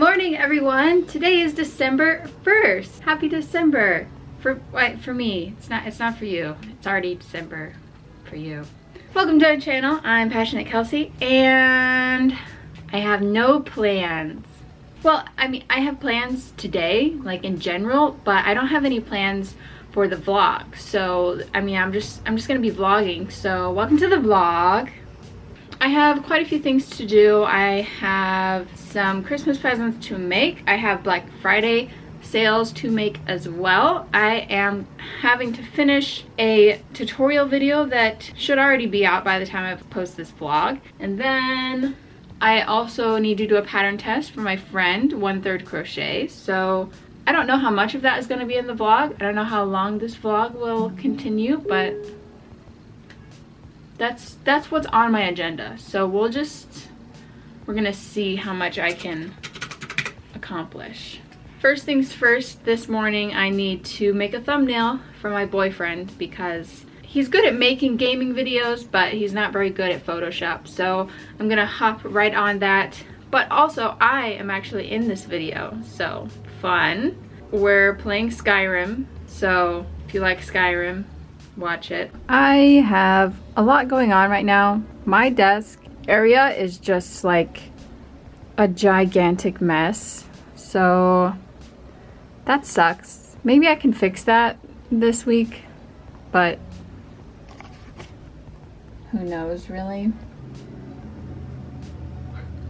morning, everyone. Today is December 1st. Happy December. For me. It's not for you. It's already December for you. Welcome to our channel. I'm PassioKnit Kelsie and I have no plans. Well, I mean, I have plans today, like in general, but I don't have any plans for the vlog. So, I mean, I'm just gonna be vlogging. So, welcome to the vlog. I have quite a few things to do. I have some Christmas presents to make. I have Black Friday sales to make as well. I am having to finish a tutorial video that should already be out by the time I post this vlog. And then I also need to do a pattern test for my friend, 1/3 Crochet. So I don't know how much of that is going to be in the vlog. I don't know how long this vlog will continue, but that's what's on my agenda. So we're gonna see how much I can accomplish. First things first, this morning I need to make a thumbnail for my boyfriend because he's good at making gaming videos, but he's not very good at Photoshop. So I'm gonna hop right on that. But also I am actually in this video, so fun. We're playing Skyrim, so if you like Skyrim, watch it. I have a lot going on right now. My desk area is just like a gigantic mess, so that sucks. Maybe I can fix that this week, but who knows, really?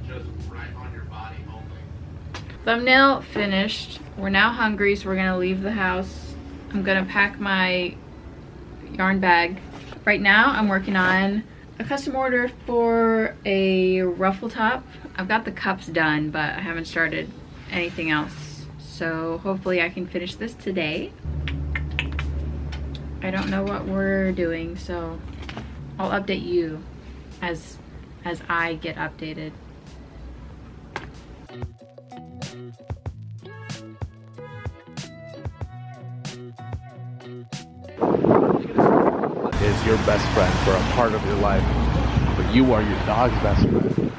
Just right on your body only. Thumbnail finished. We're now hungry, so we're gonna leave the house. I'm gonna pack my yarn bag. Right now I'm working on a custom order for a ruffle top. I've got the cups done, but I haven't started anything else. So hopefully I can finish this today. I don't know what we're doing, so I'll update you as I get updated. Is your best friend for a part of your life, but you are your dog's best friend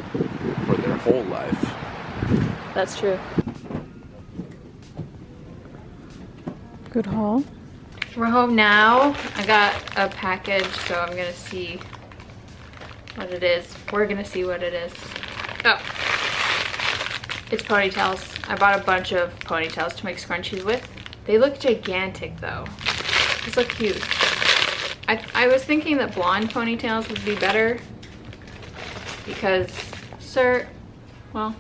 for their whole life. That's true. Good haul. We're home now. I got a package, so I'm gonna see what it is. We're gonna see what it is. Oh, it's ponytails. I bought a bunch of ponytails to make scrunchies with. They look gigantic though. These look cute. I was thinking that blonde ponytails would be better because, well,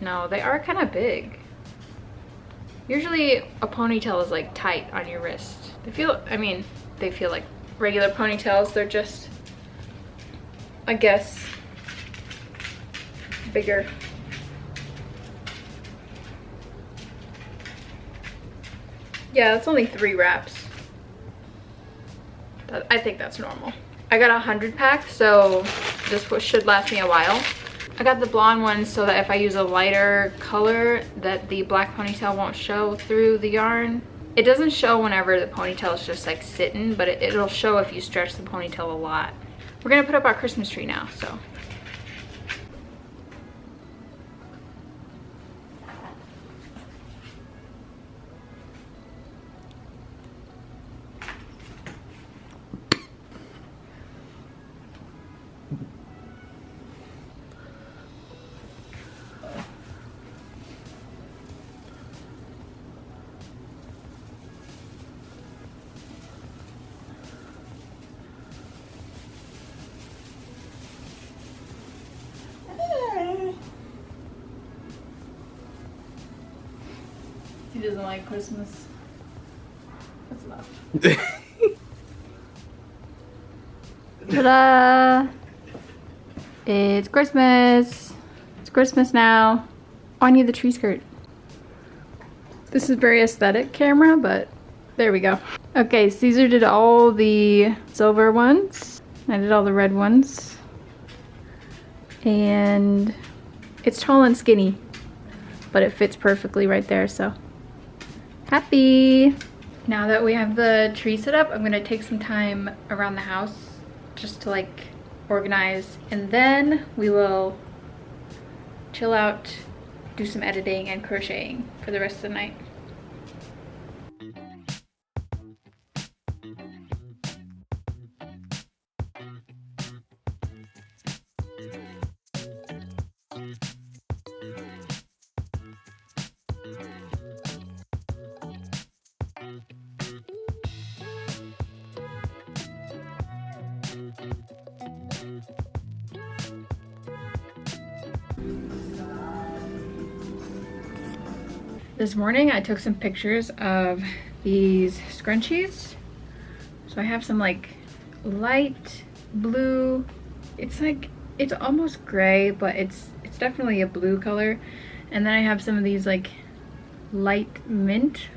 no, they are kind of big. Usually a ponytail is like tight on your wrist. They feel like regular ponytails. They're just, I guess, bigger. Yeah, that's only 3 wraps. I think that's normal. I got a 100 pack, so this should last me a while. I got the blonde one so that if I use a lighter color, that the black ponytail won't show through the yarn. It doesn't show whenever the ponytail is just like sitting, but it'll show if you stretch the ponytail a lot. We're gonna put up our Christmas tree now, so. He doesn't like Christmas. That's enough. Ta-da! It's Christmas. It's Christmas now. Oh, I need the tree skirt. This is very aesthetic camera, but there we go. Okay, Caesar did all the silver ones. I did all the red ones. And it's tall and skinny, but it fits perfectly right there, so happy. Now that we have the tree set up, I'm gonna take some time around the house just to like organize, and then we will chill out, do some editing and crocheting for the rest of the night. This morning I took some pictures of these scrunchies. So I have some like light blue, it's almost gray, but it's definitely a blue color. And then I have some of these like light mint.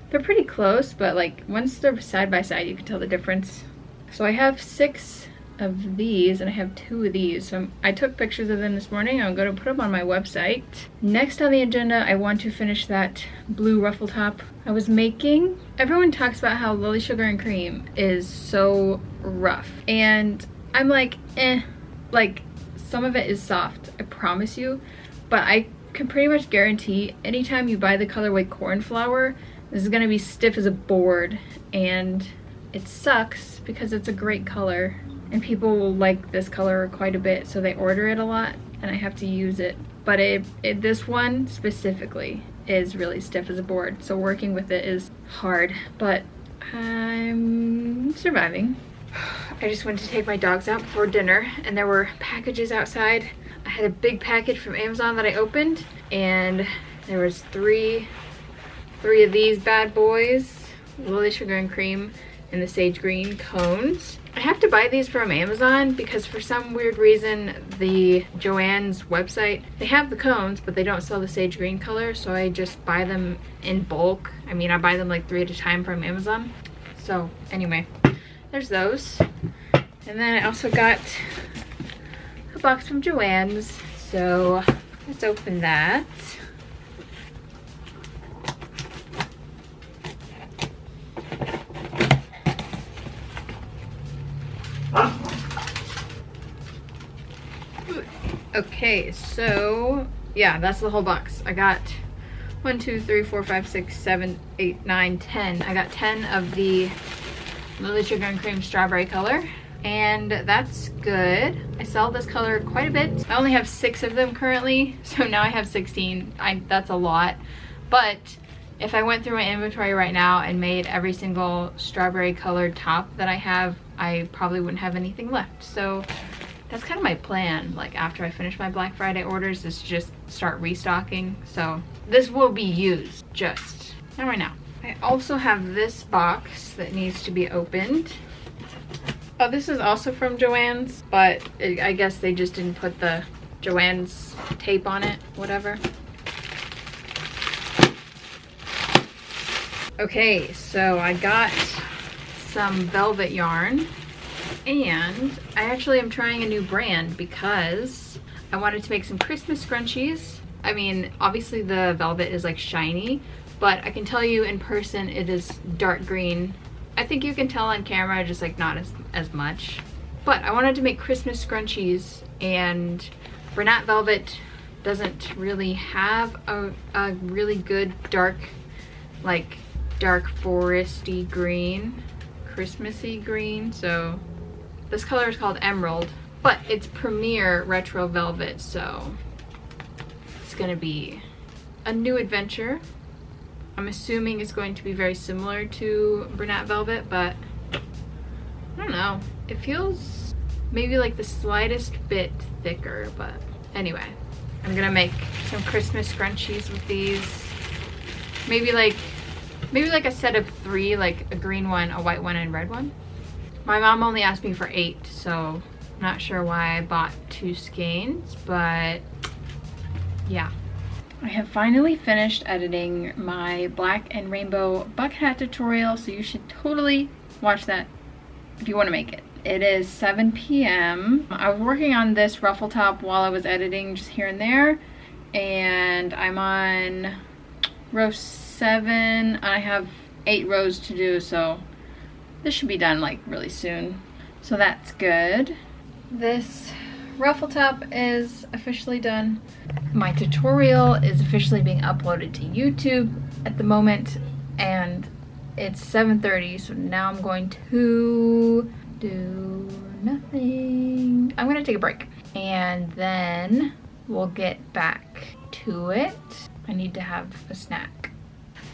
They're pretty close, but like once they're side by side you can tell the difference. So I have 6 of these and I have 2 of these. So I took pictures of them this morning. I'm going to put them on my website. Next on the agenda, I want to finish that blue ruffle top I was making. Everyone talks about how Lily Sugar and Cream is so rough, and I'm like, like some of it is soft, I promise you, but I can pretty much guarantee anytime you buy the colorway cornflower, this is going to be stiff as a board, and it sucks because it's a great color and people will like this color quite a bit, so they order it a lot and I have to use it. But this one specifically is really stiff as a board, so working with it is hard, but I'm surviving. I just went to take my dogs out before dinner and there were packages outside. I had a big package from Amazon that I opened, and there was three of these bad boys, Lily Sugar and Cream in the sage green cones. I have to buy these from Amazon because for some weird reason the Joann's website, they have the cones but they don't sell the sage green color, so I just buy them in bulk. I mean, I buy them like 3 at a time from Amazon. So anyway, there's those. And then I also got a box from Joann's, so let's open that. Okay, so yeah, that's the whole box. I got 1, 2, 3, 4, 5, 6, 7, 8, 9, 10. I got 10 of the Lily Sugar and Cream strawberry color, and that's good. I sell this color quite a bit. I only have 6 of them currently, so now I have 16. That's a lot, but if I went through my inventory right now and made every single strawberry colored top that I have, I probably wouldn't have anything left. So that's kind of my plan, like after I finish my Black Friday orders, is just start restocking. So this will be used just not right now. I also have this box that needs to be opened. Oh, this is also from Joann's, but I guess they just didn't put the Joann's tape on it, whatever. Okay, so I got some velvet yarn, and I actually am trying a new brand because I wanted to make some Christmas scrunchies. I mean, obviously the velvet is like shiny, but I can tell you in person it is dark green. I think you can tell on camera, just like not as much. But I wanted to make Christmas scrunchies, and Bernat velvet doesn't really have a really good dark foresty green, Christmassy green. So this color is called Emerald, but it's Premier Retro Velvet, so it's gonna be a new adventure. I'm assuming it's going to be very similar to Bernat Velvet, but I don't know. It feels maybe like the slightest bit thicker, but anyway. I'm gonna make some Christmas scrunchies with these. Maybe like a set of 3, like a green one, a white one, and a red one. My mom only asked me for 8, so I'm not sure why I bought 2 skeins, but yeah. I have finally finished editing my black and rainbow bucket hat tutorial, so you should totally watch that if you want to make it. It is 7 p.m. I was working on this ruffle top while I was editing, just here and there, and I'm on row 7, and I have 8 rows to do, so this should be done like really soon. So that's good. This ruffle top is officially done. My tutorial is officially being uploaded to YouTube at the moment, and it's 7:30, so now I'm going to do nothing. I'm gonna take a break, and then we'll get back to it. I need to have a snack.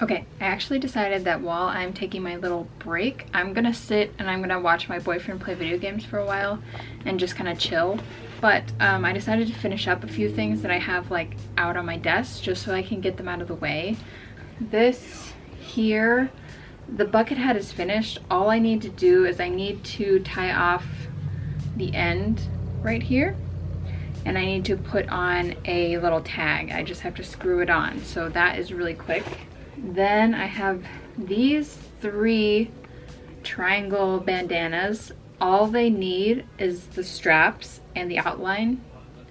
Okay, I actually decided that while I'm taking my little break, I'm gonna sit and I'm gonna watch my boyfriend play video games for a while and just kind of chill. But I decided to finish up a few things that I have like out on my desk just so I can get them out of the way. This here, the bucket hat is finished. All I need to do is I need to tie off the end right here, and I need to put on a little tag. I just have to screw it on, so that is really quick. Then I have these 3 triangle bandanas. All they need is the straps and the outline,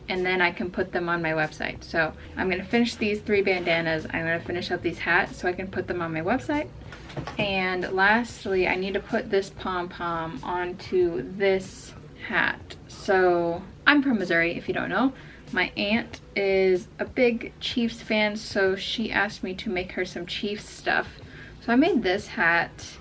and then I can put them on my website. So I'm gonna finish these 3 bandanas. I'm gonna finish up these hats so I can put them on my website. And lastly, I need to put this pom-pom onto this hat. So I'm from Missouri, if you don't know. My aunt is a big Chiefs fan, so she asked me to make her some Chiefs stuff. So I made this hat,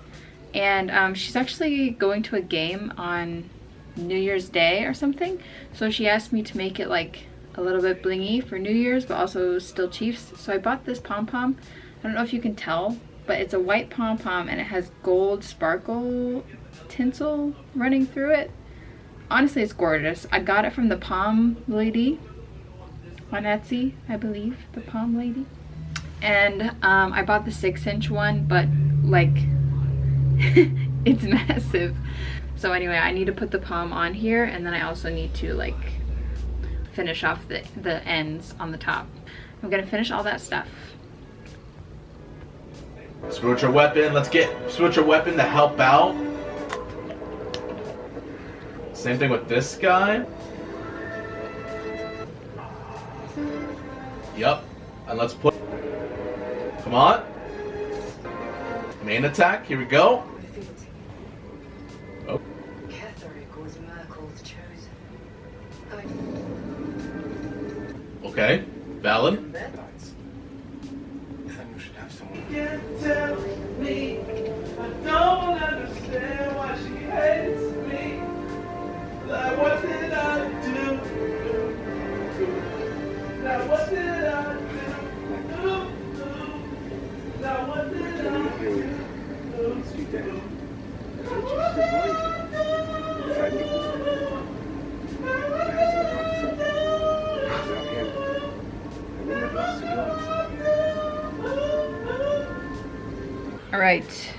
and she's actually going to a game on New Year's Day or something. So she asked me to make it like a little bit blingy for New Year's, but also still Chiefs. So I bought this pom-pom. I don't know if you can tell, but it's a white pom-pom and it has gold sparkle tinsel running through it. Honestly, it's gorgeous. I got it from the Palm Lady on Etsy, I believe, the Palm Lady. And I bought the 6-inch one, but like it's massive. So anyway, I need to put the palm on here, and then I also need to like finish off the ends on the top. I'm gonna finish all that stuff. Switch your weapon. Let's get switch your weapon to help out. Same thing with this guy. Yep. And let's put. Come on. Main attack. Here we go. Oh. Okay. Valid. Can't tell me, I don't understand why she hates me. Like, what did I do? Now, what did I do? Now, what did I do? All right,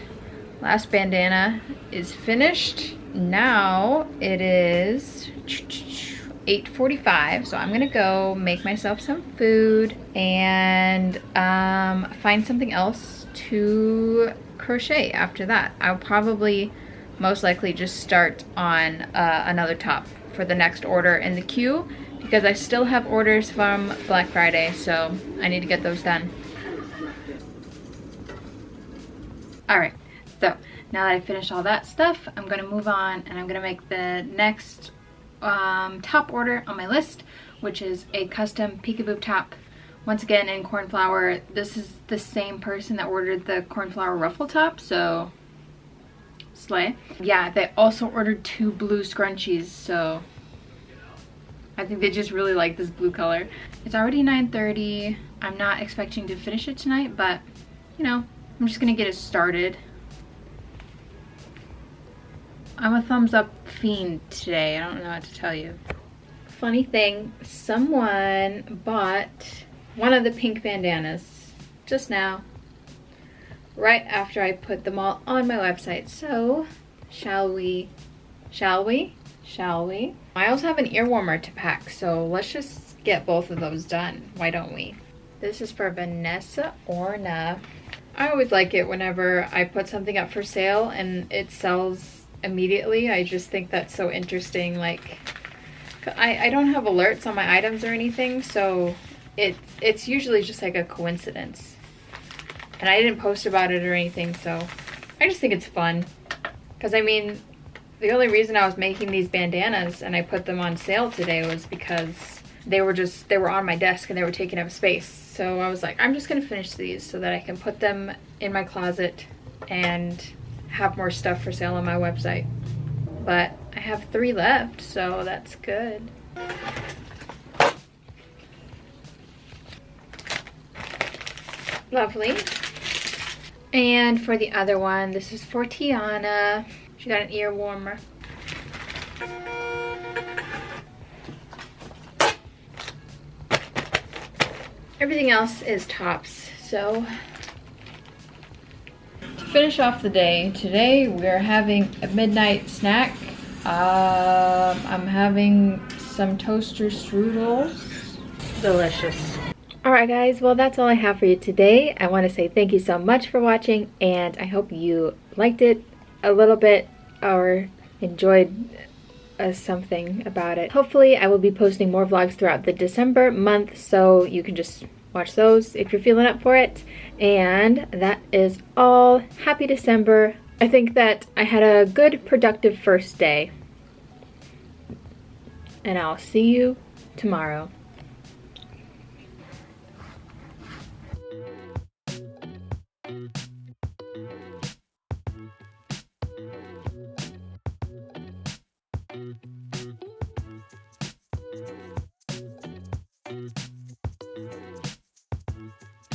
last bandana is finished. Now it is 8:45, so I'm gonna go make myself some food and find something else to crochet after that. I'll probably most likely just start on another top for the next order in the queue, because I still have orders from Black Friday, so I need to get those done. Alright, so now that I finished all that stuff, I'm going to move on and I'm going to make the next top order on my list, which is a custom peekaboo top. Once again in cornflower. This is the same person that ordered the cornflower ruffle top, so slay. Yeah, they also ordered 2 blue scrunchies, so I think they just really like this blue color. It's already 9:30. I'm not expecting to finish it tonight, but you know, I'm just gonna get it started. I'm a thumbs up fiend today. I don't know what to tell you. Funny thing, someone bought one of the pink bandanas just now, right after I put them all on my website. So, shall we? I also have an ear warmer to pack, so let's just get both of those done. Why don't we? This is for Vanessa Orna. I always like it whenever I put something up for sale and it sells immediately. I just think that's so interesting. Like, I don't have alerts on my items or anything, so it's usually just like a coincidence. And I didn't post about it or anything, so I just think it's fun. Because I mean, The only reason I was making these bandanas and I put them on sale today was because they were on my desk and they were taking up space. So I was like, I'm just gonna finish these so that I can put them in my closet and have more stuff for sale on my website. But I have 3 left, so that's good. Lovely. And for the other one, this is for Tiana. She got an ear warmer. Everything else is tops. So to finish off the day, today we're having a midnight snack. I'm having some toaster strudels. Delicious. Alright guys, well that's all I have for you today. I want to say thank you so much for watching, and I hope you liked it a little bit or enjoyed something about it. Hopefully I will be posting more vlogs throughout the December month, so you can just watch those if you're feeling up for it. And that is all. Happy December. I think that I had a good productive first day, and I'll see you tomorrow.